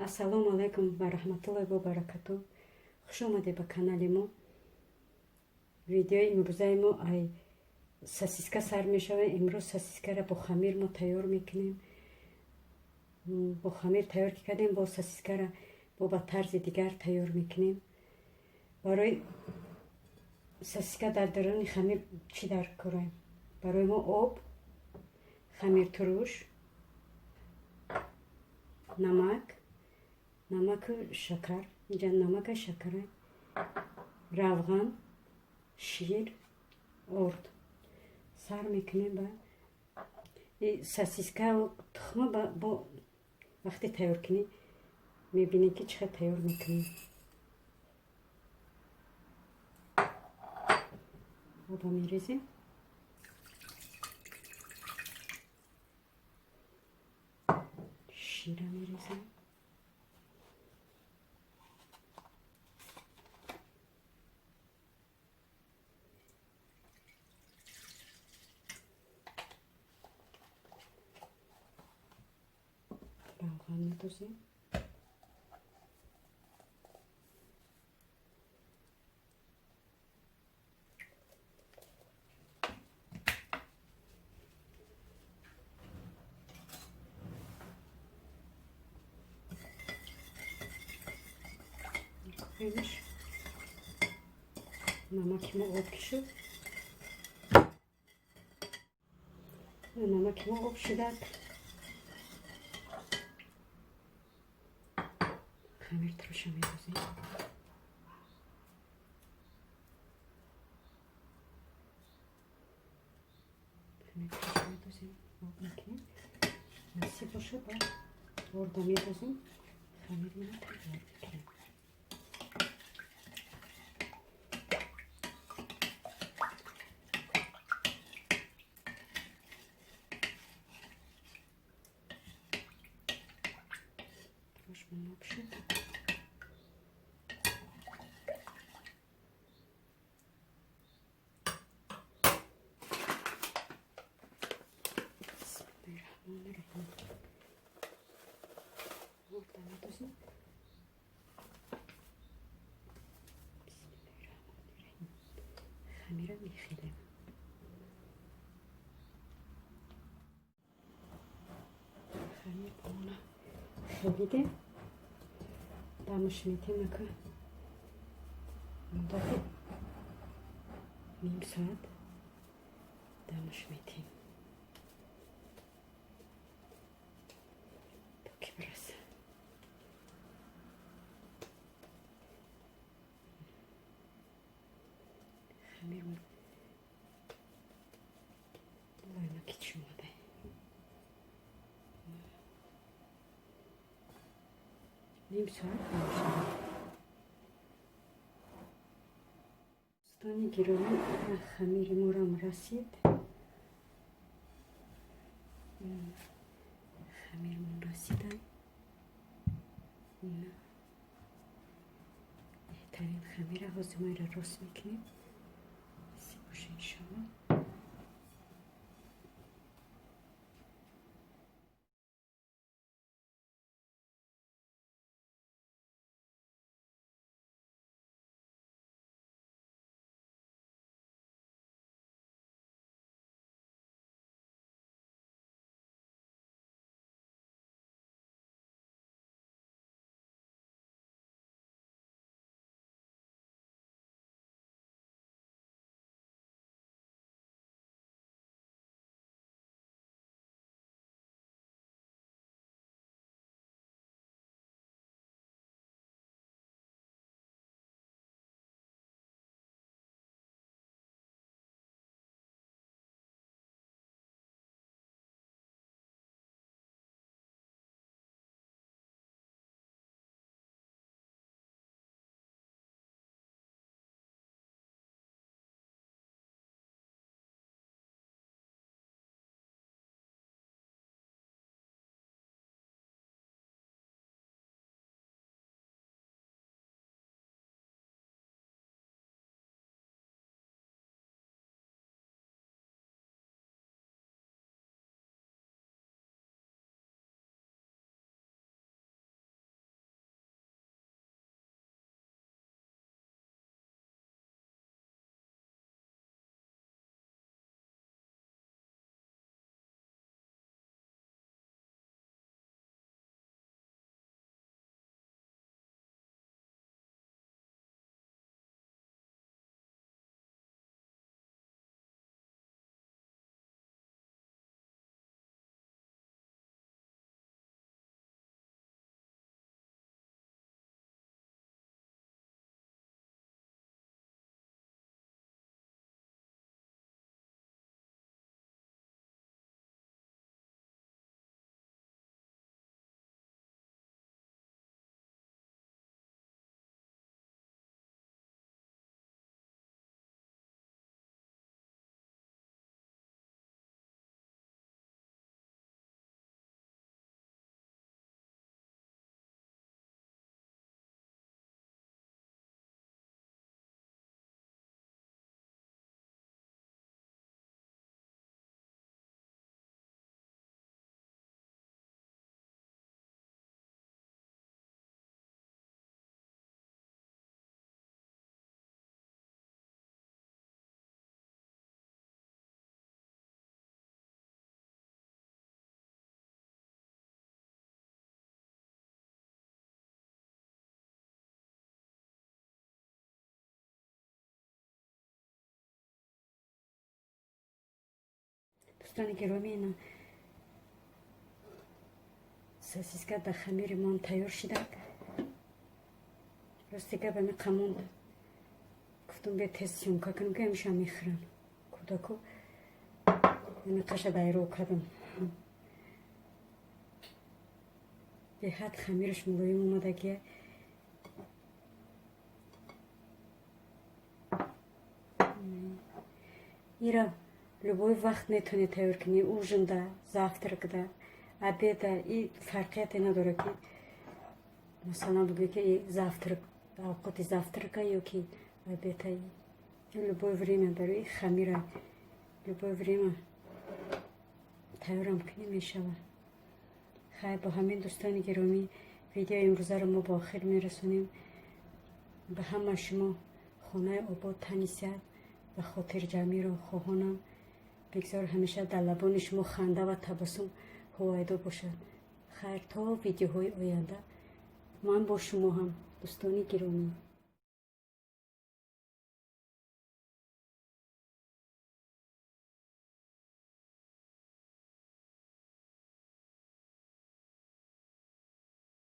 ассалому алайкум ва раҳматуллоҳи ва баракатуҳ. хуш омадед ба канали мо. видеои имрӯзаи мо ай сосиска сар мешавад. имрӯз сосискаро бо хамир мо тайёр мекунем. бо хамир тайёр кардем, бо сосискаро ба тарзи дигар тайёр мекунем. барои сосиска дар даруни хамир чӣ даркорем? барои мо об, хамиртуруш, намаку шакар, инҷа намака шакара, равған, шир, орд сар мекунем. ба сосиска тухма бо вақте тайёр кунем мебинем ки чӣ қадр тайёр мекунем. оба мерезем. шира мерезем. равған медозем. намаки мо об шуд. намаки мо об шудад. хамиртуруша медозем. об мекунем. насиб бошад ба орда медозем. хамирро тайёр мекунем. об шуд. орда медозем. хамира мехелем. хамир бона хелидем. дамш медем ака муддати ним соат дамш медем то ки бираса. хамир лаймаки чӣ омадай. ним соат дамш достони гироми хамири морам расид. хамирмон расидан. беҳтарин хамира ҳозир мо иро рост мекунем. боша иншоалло. دوستان گرامی، اینا ساسیسکا به خمیرمان تیار شده. راست دیگه به من قموند گفتم به تست سیونکا کنم که همیشه میخورن کودکو. من قشه دایرو کردم. به حد خمیرش ملایم اومده که ایرا любой وقت میتونی تیار کنی. اوجنده، завтракда، обеда. این فرقیتی نداره که مثلا بگی که این завтрак، اوقات завтрака یا که обеда. любое время برای خمیر любое время تیارم کنی میشود. خیلی با همین دوستان گرامی ویدیو امروزه رو ما با آخر میرسونیم. به همه شما خانه آباد تنیسیت و خاطر جمعی رو خواهانم. بگذار همیشه در لبان شما خنده و تبسم هوایدا باشد. خیر تا ویدیوهای آینده من با شما هم دوستان گرامی.